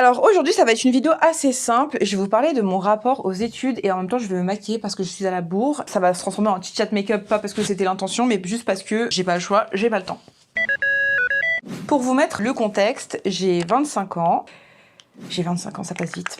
Alors aujourd'hui ça va être une vidéo assez simple, je vais vous parler de mon rapport aux études et en même temps je vais me maquiller parce que je suis à la bourre. Ça va se transformer en chit-chat make-up, pas parce que c'était l'intention mais juste parce que j'ai pas le choix, j'ai pas le temps. Pour vous mettre le contexte, j'ai 25 ans. J'ai 25 ans, ça passe vite.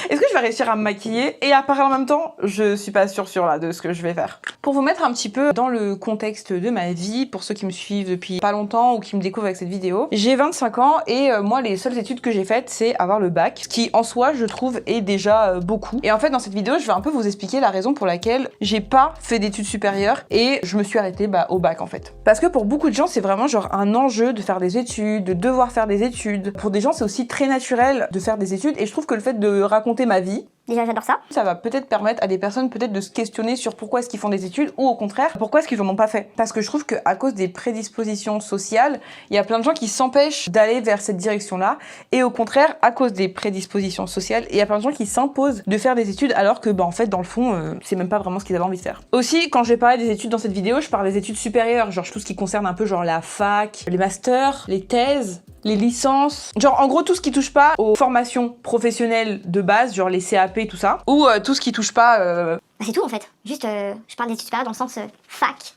Est-ce que je vais réussir à me maquiller et à parler en même temps? Je suis pas sûre là de ce que je vais faire. Pour vous mettre un petit peu dans le contexte de ma vie, pour ceux qui me suivent depuis pas longtemps ou qui me découvrent avec cette vidéo, j'ai 25 ans et moi les seules études que j'ai faites c'est avoir le bac, ce qui en soi je trouve est déjà beaucoup. Et en fait dans cette vidéo je vais un peu vous expliquer la raison pour laquelle j'ai pas fait d'études supérieures et je me suis arrêtée au bac en fait. Parce que pour beaucoup de gens c'est vraiment genre un enjeu de faire des études, de devoir faire des études. Pour des gens c'est aussi très naturel de faire des études et je trouve que le fait de raconter ma vie, déjà j'adore ça. Ça va peut-être permettre à des personnes peut-être de se questionner sur pourquoi est-ce qu'ils font des études ou au contraire pourquoi est-ce qu'ils en ont pas fait. Parce que je trouve qu'à cause des prédispositions sociales, il y a plein de gens qui s'empêchent d'aller vers cette direction-là et au contraire à cause des prédispositions sociales, il y a plein de gens qui s'imposent de faire des études alors que en fait dans le fond c'est même pas vraiment ce qu'ils avaient envie de faire. Aussi quand je vais parler des études dans cette vidéo, je parle des études supérieures, genre tout ce qui concerne un peu genre la fac, les masters, les thèses, les licences, genre en gros tout ce qui touche pas aux formations professionnelles de base, genre les CAP tout ça, ou tout ce qui touche pas... C'est tout en fait, juste je parle d'études supérieures dans le sens fac.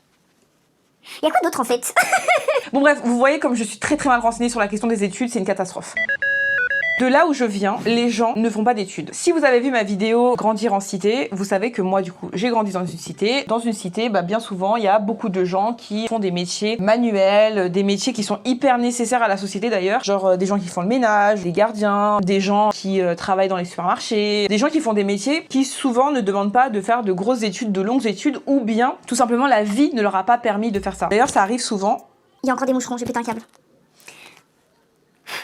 Y a quoi d'autre en fait? Bon bref, vous voyez comme je suis très mal renseignée sur la question des études, c'est une catastrophe. De là où je viens, les gens ne font pas d'études. Si vous avez vu ma vidéo Grandir en cité, vous savez que moi du coup j'ai grandi dans une cité. Dans une cité, bien souvent il y a beaucoup de gens qui font des métiers manuels, des métiers qui sont hyper nécessaires à la société d'ailleurs. Genre des gens qui font le ménage, des gardiens, des gens qui travaillent dans les supermarchés, des gens qui font des métiers qui souvent ne demandent pas de faire de grosses études, de longues études, ou bien tout simplement la vie ne leur a pas permis de faire ça. D'ailleurs ça arrive souvent. Il y a encore des moucherons, j'ai pété un câble.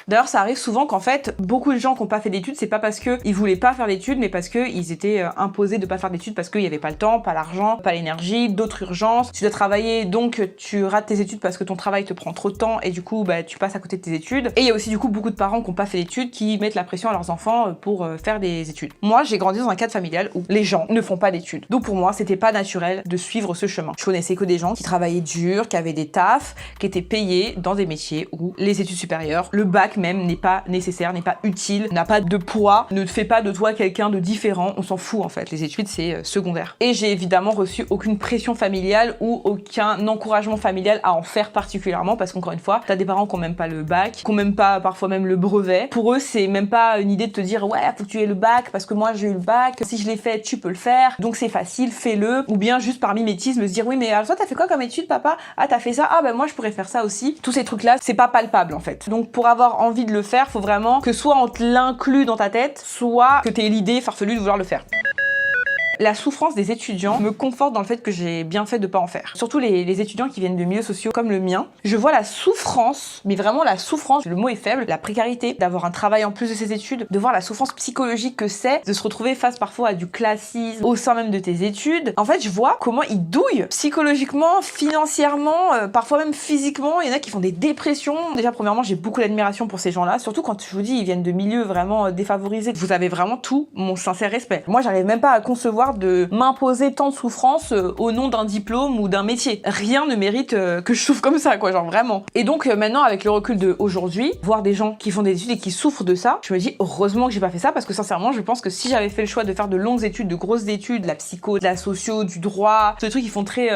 D'ailleurs, ça arrive souvent qu'en fait, beaucoup de gens qui n'ont pas fait d'études, c'est pas parce qu'ils voulaient pas faire d'études, mais parce qu'ils étaient imposés de pas faire d'études parce qu'il n'y avait pas le temps, pas l'argent, pas l'énergie, d'autres urgences. Tu dois travailler, donc tu rates tes études parce que ton travail te prend trop de temps et du coup, tu passes à côté de tes études. Et il y a aussi du coup beaucoup de parents qui n'ont pas fait d'études qui mettent la pression à leurs enfants pour faire des études. Moi, j'ai grandi dans un cadre familial où les gens ne font pas d'études. Donc pour moi, c'était pas naturel de suivre ce chemin. Je connaissais que des gens qui travaillaient dur, qui avaient des tafs, qui étaient payés dans des métiers où les études supérieures, le bac même n'est pas nécessaire, n'est pas utile, n'a pas de poids, ne fait pas de toi quelqu'un de différent, on s'en fout en fait, les études c'est secondaire. Et j'ai évidemment reçu aucune pression familiale ou aucun encouragement familial à en faire particulièrement parce qu'encore une fois, t'as des parents qui ont même pas le bac, qui ont même pas parfois même le brevet. Pour eux c'est même pas une idée de te dire ouais faut que tu aies le bac parce que moi j'ai eu le bac, si je l'ai fait tu peux le faire, donc c'est facile, fais-le. Ou bien juste par mimétisme se dire oui mais alors toi t'as fait quoi comme étude papa? Ah t'as fait ça? Ah moi je pourrais faire ça aussi. Tous ces trucs là c'est pas palpable en fait. Donc pour avoir envie de le faire, faut vraiment que soit on te l'inclut dans ta tête, soit que t'aies l'idée farfelue de vouloir le faire. La souffrance des étudiants me conforte dans le fait que j'ai bien fait de pas en faire. Surtout les étudiants qui viennent de milieux sociaux comme le mien. Je vois la souffrance, mais vraiment la souffrance, le mot est faible, la précarité, d'avoir un travail en plus de ses études, de voir la souffrance psychologique que c'est, de se retrouver face parfois à du classisme au sein même de tes études. En fait, je vois comment ils douillent psychologiquement, financièrement, parfois même physiquement. Il y en a qui font des dépressions. Déjà, premièrement, j'ai beaucoup d'admiration pour ces gens-là, surtout quand je vous dis, ils viennent de milieux vraiment défavorisés. Vous avez vraiment tout mon sincère respect. Moi, j'arrive même pas à concevoir de m'imposer tant de souffrance au nom d'un diplôme ou d'un métier. Rien ne mérite que je souffre comme ça, quoi, genre vraiment. Et donc maintenant, avec le recul de aujourd'hui, voir des gens qui font des études et qui souffrent de ça, je me dis heureusement que j'ai pas fait ça parce que sincèrement, je pense que si j'avais fait le choix de faire de longues études, de grosses études, de la psycho, de la socio, du droit, tous les trucs qui font très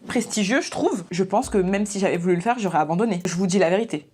prestigieux, je trouve, je pense que même si j'avais voulu le faire, j'aurais abandonné. Je vous dis la vérité.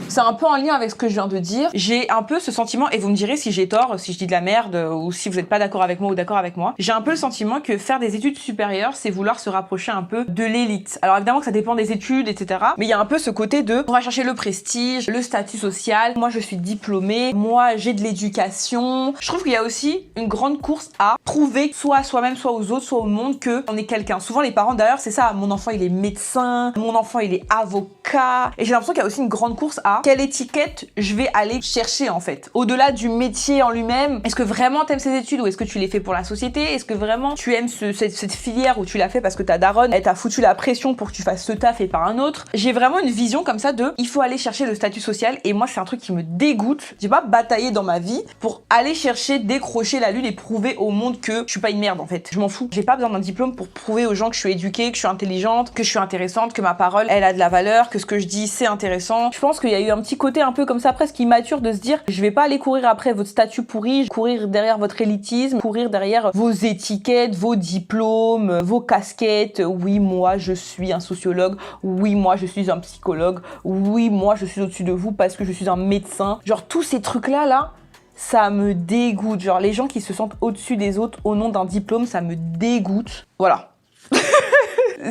C'est un peu en lien avec ce que je viens de dire. J'ai un peu ce sentiment, et vous me direz si j'ai tort, si je dis de la merde, ou si vous n'êtes pas d'accord avec moi ou d'accord avec moi. J'ai un peu le sentiment que faire des études supérieures, c'est vouloir se rapprocher un peu de l'élite. Alors évidemment que ça dépend des études, etc. Mais il y a un peu ce côté de, on va chercher le prestige, le statut social. Moi, je suis diplômée. Moi, j'ai de l'éducation. Je trouve qu'il y a aussi une grande course à prouver, soit à soi-même, soit aux autres, soit au monde, que on est quelqu'un. Souvent, les parents, d'ailleurs, c'est ça. Mon enfant, il est médecin. Mon enfant, il est avocat. Et j'ai l'impression qu'il y a aussi une grande course à quelle étiquette je vais aller chercher en fait. Au-delà du métier en lui-même, est-ce que vraiment t'aimes ces études ou est-ce que tu les fais pour la société? Est-ce que vraiment tu aimes cette filière où tu l'as fait parce que ta daronne, elle t'a foutu la pression pour que tu fasses ce taf et pas un autre? J'ai vraiment une vision comme ça de, il faut aller chercher le statut social et moi c'est un truc qui me dégoûte. J'ai pas bataillé dans ma vie pour aller chercher, décrocher la lune et prouver au monde que je suis pas une merde en fait. Je m'en fous. J'ai pas besoin d'un diplôme pour prouver aux gens que je suis éduquée, que je suis intelligente, que je suis intéressante, que ma parole, elle a de la valeur, que ce que je dis c'est intéressant. Je pense qu'il y y a eu un petit côté un peu comme ça, presque immature, de se dire je vais pas aller courir après votre statut pourri, courir derrière votre élitisme, courir derrière vos étiquettes, vos diplômes, vos casquettes. Oui, moi je suis un sociologue, oui, moi je suis un psychologue, oui, moi je suis au-dessus de vous parce que je suis un médecin. Genre tous ces trucs-là, ça me dégoûte. Genre les gens qui se sentent au-dessus des autres au nom d'un diplôme, ça me dégoûte. Voilà.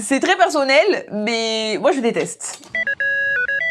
C'est très personnel, mais moi je déteste.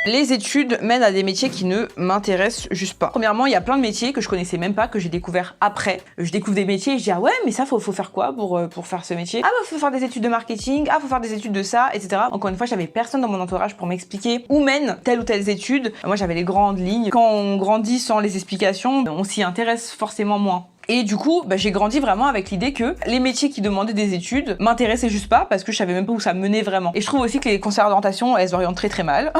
Les études mènent à des métiers qui ne m'intéressent juste pas. Premièrement, il y a plein de métiers que je connaissais même pas, que j'ai découvert après. Je découvre des métiers et je dis ah ouais, mais ça faut faire quoi pour faire ce métier? Ah bah faut faire des études de marketing, ah faut faire des études de ça, etc. Encore une fois, j'avais personne dans mon entourage pour m'expliquer où mènent telle ou telle étude. Moi j'avais les grandes lignes. Quand on grandit sans les explications, on s'y intéresse forcément moins. Et du coup, j'ai grandi vraiment avec l'idée que les métiers qui demandaient des études m'intéressaient juste pas parce que je savais même pas où ça menait vraiment. Et je trouve aussi que les conseillères d'orientation, elles orientent très très mal.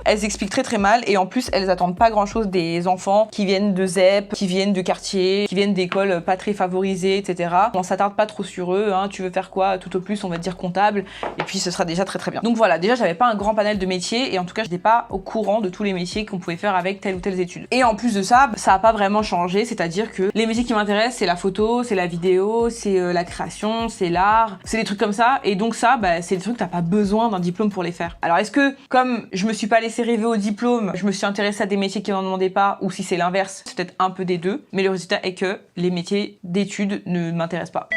Elles expliquent très très mal et en plus, elles attendent pas grand chose des enfants qui viennent de ZEP, qui viennent de quartiers, qui viennent d'écoles pas très favorisées, etc. On s'attarde pas trop sur eux, hein. Tu veux faire quoi? Tout au plus, on va te dire comptable et puis ce sera déjà très très bien. Donc voilà, déjà j'avais pas un grand panel de métiers et en tout cas, j'étais pas au courant de tous les métiers qu'on pouvait faire avec telle ou telle étude. Et en plus de ça, ça a pas vraiment changé, c'est-à-dire que les métiers qui m'intéressent, c'est la photo, c'est la vidéo, c'est la création, c'est l'art, c'est des trucs comme ça. Et donc ça, c'est des trucs que t'as pas besoin d'un diplôme pour les faire. Alors est-ce que, comme je me suis pas laissé rêver au diplôme, je me suis intéressée à des métiers qui n'en demandaient pas, ou si c'est l'inverse, c'est peut-être un peu des deux. Mais le résultat est que les métiers d'études ne m'intéressent pas.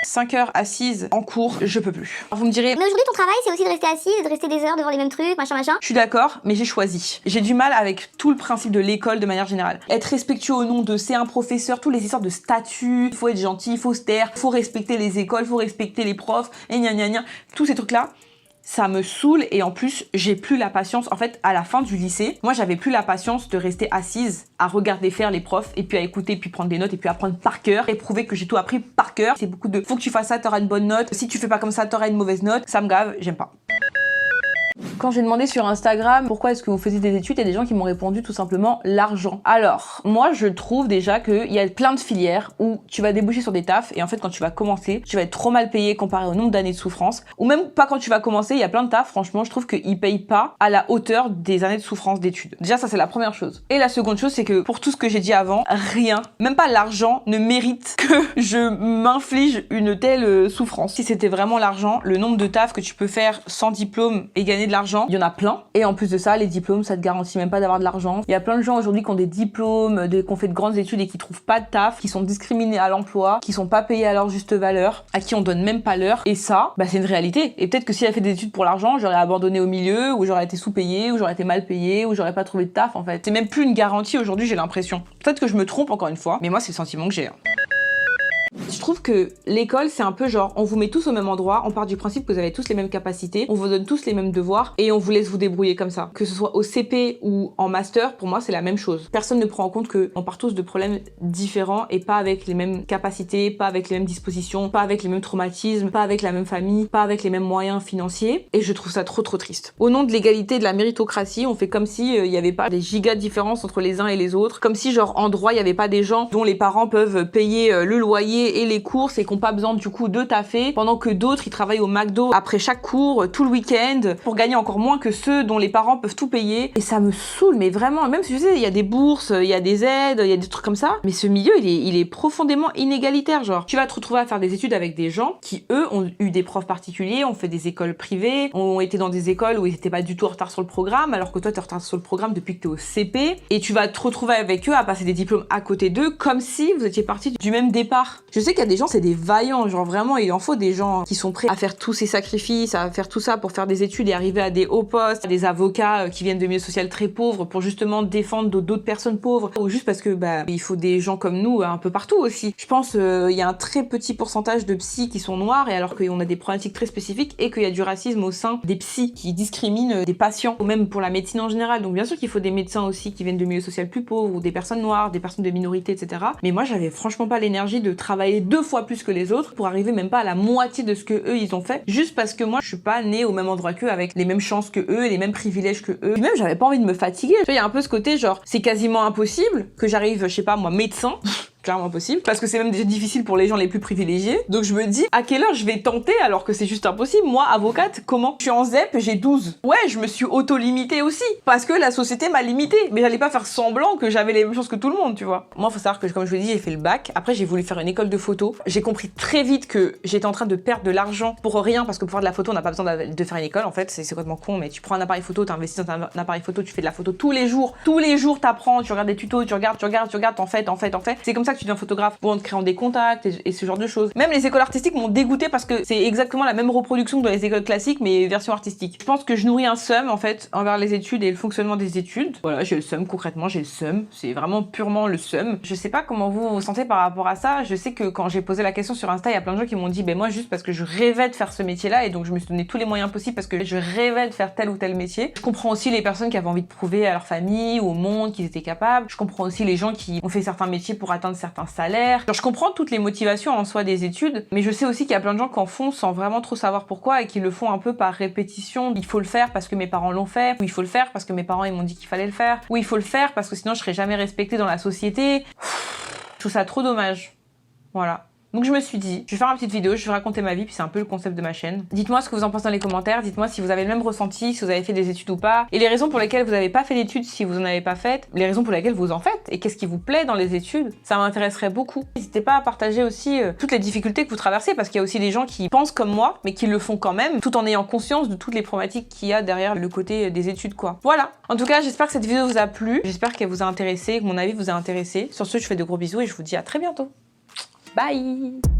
5 heures assise en cours, je peux plus. Alors vous me direz, Mais aujourd'hui, ton travail, c'est aussi de rester assis et de rester des heures devant les mêmes trucs, machin. je suis d'accord, mais j'ai choisi. J'ai du mal avec tout le principe de l'école de manière générale. Être respectueux au nom de c'est un professeur, tous les histoires de statut, il faut être gentil, il faut se taire, il faut respecter les écoles, il faut respecter les profs, et gna gna gna. Tous ces trucs-là, ça me saoule et en plus, j'ai plus la patience. En fait, à la fin du lycée, moi, j'avais plus la patience de rester assise à regarder faire les profs et puis à écouter, puis prendre des notes et puis apprendre par cœur et prouver que j'ai tout appris par cœur. C'est beaucoup de faut que tu fasses ça, t'auras une bonne note. Si tu fais pas comme ça, t'auras une mauvaise note. Ça me gave, j'aime pas. Quand j'ai demandé sur Instagram pourquoi est-ce que vous faisiez des études, il y a des gens qui m'ont répondu tout simplement l'argent. Alors, moi je trouve déjà qu'il y a plein de filières où tu vas déboucher sur des tafs et en fait quand tu vas commencer, tu vas être trop mal payé comparé au nombre d'années de souffrance. Ou même pas quand tu vas commencer, il y a plein de tafs, franchement je trouve qu'ils payent pas à la hauteur des années de souffrance d'études. Déjà ça c'est la première chose. Et la seconde chose c'est que pour tout ce que j'ai dit avant, rien, même pas l'argent ne mérite que je m'inflige une telle souffrance. Si c'était vraiment l'argent, le nombre de tafs que tu peux faire sans diplôme et gagner de l'argent, il y en a plein. Et en plus de ça, les diplômes, ça te garantit même pas d'avoir de l'argent. Il y a plein de gens aujourd'hui qui ont des diplômes, qui ont fait de grandes études et qui trouvent pas de taf, qui sont discriminés à l'emploi, qui sont pas payés à leur juste valeur, à qui on donne même pas l'heure. Et ça, c'est une réalité. Et peut-être que si j'avais fait des études pour l'argent, j'aurais abandonné au milieu, ou j'aurais été sous-payé, ou j'aurais été mal payé, ou j'aurais pas trouvé de taf en fait. C'est même plus une garantie aujourd'hui, j'ai l'impression. Peut-être que je me trompe encore une fois, mais moi c'est le sentiment que j'ai. Je trouve que l'école, c'est un peu genre, on vous met tous au même endroit, on part du principe que vous avez tous les mêmes capacités, on vous donne tous les mêmes devoirs et on vous laisse vous débrouiller comme ça. Que ce soit au CP ou en master, pour moi, c'est la même chose. Personne ne prend en compte qu'on part tous de problèmes différents et pas avec les mêmes capacités, pas avec les mêmes dispositions, pas avec les mêmes traumatismes, pas avec la même famille, pas avec les mêmes moyens financiers. Et je trouve ça trop triste. Au nom de l'égalité et de la méritocratie, on fait comme si il y avait pas des gigas de différences entre les uns et les autres. Comme si, genre, en droit, il y avait pas des gens dont les parents peuvent payer le loyer et les courses et qui n'ont pas besoin du coup de taffer, pendant que d'autres ils travaillent au McDo après chaque cours, tout le week-end, pour gagner encore moins que ceux dont les parents peuvent tout payer. Et ça me saoule, mais vraiment, même si je sais, il y a des bourses, il y a des aides, il y a des trucs comme ça, mais ce milieu il est profondément inégalitaire. Genre, tu vas te retrouver à faire des études avec des gens qui eux ont eu des profs particuliers, ont fait des écoles privées, ont été dans des écoles où ils étaient pas du tout en retard sur le programme, alors que toi t'es en retard sur le programme depuis que t'es au CP, et tu vas te retrouver avec eux à passer des diplômes à côté d'eux, comme si vous étiez partis du même départ. Je sais qu'il y a des gens, c'est des vaillants, genre vraiment, il en faut des gens qui sont prêts à faire tous ces sacrifices, à faire tout ça pour faire des études et arriver à des hauts postes, des avocats qui viennent de milieux sociaux très pauvres pour justement défendre d'autres personnes pauvres, ou juste parce que il faut des gens comme nous un peu partout aussi. Je pense il y a un très petit pourcentage de psys qui sont noirs, et alors qu'on a des problématiques très spécifiques et qu'il y a du racisme au sein des psys qui discriminent des patients, ou même pour la médecine en général. Donc bien sûr qu'il faut des médecins aussi qui viennent de milieux sociaux plus pauvres, ou des personnes noires, des personnes de minorités, etc. Mais moi j'avais franchement pas l'énergie de travailler 2 fois plus que les autres pour arriver même pas à la moitié de ce que eux ils ont fait, juste parce que moi je suis pas née au même endroit qu'eux, avec les mêmes chances que eux, les mêmes privilèges que eux. Puis même j'avais pas envie de me fatiguer. Tu vois, il y a un peu ce côté genre c'est quasiment impossible que j'arrive, je sais pas moi, médecin clairement possible, parce que c'est même déjà difficile pour les gens les plus privilégiés. Donc je me dis, à quelle heure je vais tenter alors que c'est juste impossible? Moi, avocate, comment? Je suis en ZEP, j'ai 12. Ouais, je me suis auto-limitée aussi, parce que la société m'a limitée. Mais j'allais pas faire semblant que j'avais les mêmes chances que tout le monde, tu vois. Moi, faut savoir que, comme je vous l'ai dit, j'ai fait le bac. Après, j'ai voulu faire une école de photo. J'ai compris très vite que j'étais en train de perdre de l'argent pour rien, parce que pour faire de la photo, on n'a pas besoin de faire une école, en fait. C'est complètement con, mais tu prends un appareil photo, t'investis dans un appareil photo, tu fais de la photo tous les jours. Tous les jours, t'apprends, tu regardes des tutos, tu regardes, t'en fais. C'est comme ça que tu deviens photographe, pour en te créant des contacts et ce genre de choses. Même les écoles artistiques m'ont dégoûté parce que c'est exactement la même reproduction que dans les écoles classiques, mais version artistique. Je pense que je nourris un seum, en fait, envers les études et le fonctionnement des études. Voilà, j'ai le seum, concrètement, j'ai le seum. C'est vraiment purement le seum. Je sais pas comment vous vous sentez par rapport à ça. Je sais que quand j'ai posé la question sur Insta, il y a plein de gens qui m'ont dit, ben moi, juste parce que je rêvais de faire ce métier-là, et donc je me suis donné tous les moyens possibles parce que je rêvais de faire tel ou tel métier. Je comprends aussi les personnes qui avaient envie de prouver à leur famille ou au monde qu'ils étaient capables. Je comprends aussi les gens qui ont fait certains métiers pour atteindre certains salaires. Alors, je comprends toutes les motivations en soi des études, mais je sais aussi qu'il y a plein de gens qui en font sans vraiment trop savoir pourquoi et qui le font un peu par répétition. Il faut le faire parce que mes parents l'ont fait, ou il faut le faire parce que mes parents ils m'ont dit qu'il fallait le faire, ou il faut le faire parce que sinon je serais jamais respectée dans la société. Je trouve ça trop dommage. Voilà. Donc je me suis dit, je vais faire une petite vidéo, je vais raconter ma vie, puis c'est un peu le concept de ma chaîne. Dites-moi ce que vous en pensez dans les commentaires, dites-moi si vous avez le même ressenti, si vous avez fait des études ou pas, et les raisons pour lesquelles vous n'avez pas fait d'études si vous en avez pas faites, les raisons pour lesquelles vous en faites, et qu'est-ce qui vous plaît dans les études, ça m'intéresserait beaucoup. N'hésitez pas à partager aussi toutes les difficultés que vous traversez, parce qu'il y a aussi des gens qui pensent comme moi, mais qui le font quand même, tout en ayant conscience de toutes les problématiques qu'il y a derrière le côté des études, quoi. Voilà. En tout cas, j'espère que cette vidéo vous a plu, j'espère qu'elle vous a intéressé, que mon avis vous a intéressé. Sur ce, je fais de gros bisous et je vous dis à très bientôt. Bye!